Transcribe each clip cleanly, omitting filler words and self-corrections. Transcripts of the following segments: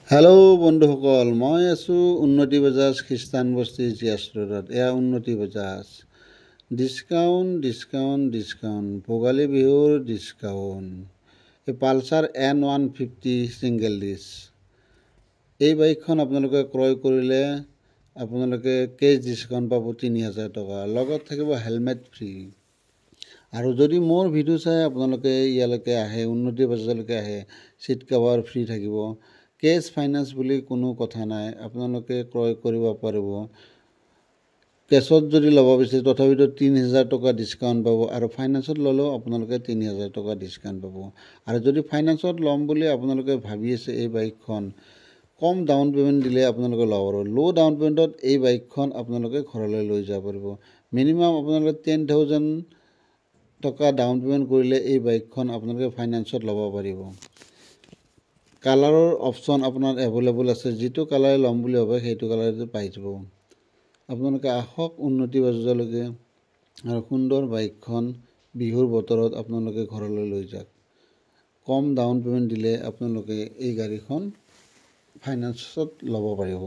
Hello' বন্ধুসকল, মই আছোঁ উন্নতি বাজাজ খ্ৰীষ্টান বস্তি জিয়াছ ৰোডত। এয়া উন্নতি Bajaj. Discount discount discount, Bhogali বিহুৰ ডিছকাউণ্ট। এই পালচাৰ N150 ছিংগল ডিছ, এই বাইকখন আপোনালোকে ক্ৰয় কৰিলে আপোনালোকে কেছ ডিছকাউণ্ট পাব 3000 টকা, লগত থাকিব হেলমেট ফ্ৰী। আৰু যদি মোৰ ভিডিঅ' চাই আপোনালোকে ইয়ালৈকে আহে, উন্নতি বাজাজলৈকে আহে, চিট কভাৰ ফ্ৰী থাকিব। কেছ ফাইনেন্স বুলি কোনো কথা নাই, আপোনালোকে ক্ৰয় কৰিব পাৰিব। কেছত যদি ল'ব বিচাৰে তথাপিতো 3000 টকা ডিছকাউণ্ট পাব, আৰু ফাইনেন্সত ল'লেও আপোনালোকে 3000 টকা ডিছকাউণ্ট পাব। আৰু যদি ফাইনেন্সত ল'ম বুলি আপোনালোকে ভাবি আছে এই বাইকখন, কম ডাউন পে'মেণ্ট দিলে আপোনালোকে ল'ব পাৰিব। ল' ডাউন পে'মেণ্টত এই বাইকখন আপোনালোকে ঘৰলৈ লৈ যাব পাৰিব। মিনিমাম আপোনালোকে 10,000 টকা ডাউন পে'মেণ্ট কৰিলে এই বাইকখন আপোনালোকে ফাইনেন্সত ল'ব পাৰিব। কালাৰৰ অপশ্যন আপোনাৰ এভেইলেবল আছে, যিটো কালাৰে ল'ম বুলি ভাবে সেইটো কালাৰতে পাই যাব। আপোনালোকে আহক উন্নতি বাজাজলৈকে আৰু সুন্দৰ বাইকখন বিহুৰ বতৰত আপোনালোকে ঘৰলৈ লৈ যাওক। কম ডাউন পে'মেণ্ট দিলে আপোনালোকে এই গাড়ীখন ফাইনেন্সত ল'ব পাৰিব।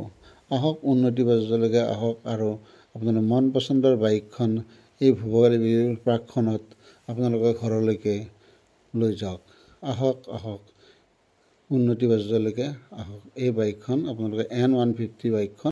আহক উন্নতি বাজাজলৈকে আহক আৰু আপোনালোকৰ মন পচন্দৰ বাইকখন এই ভোগালী বিহুৰ প্ৰাকক্ষণত আপোনালোকে ঘৰলৈকে লৈ যাওক। আহক আহক উন্নতি বাজাজলৈকে আহক। এই বাইকখন আপোনালোকে N150 বাইকখন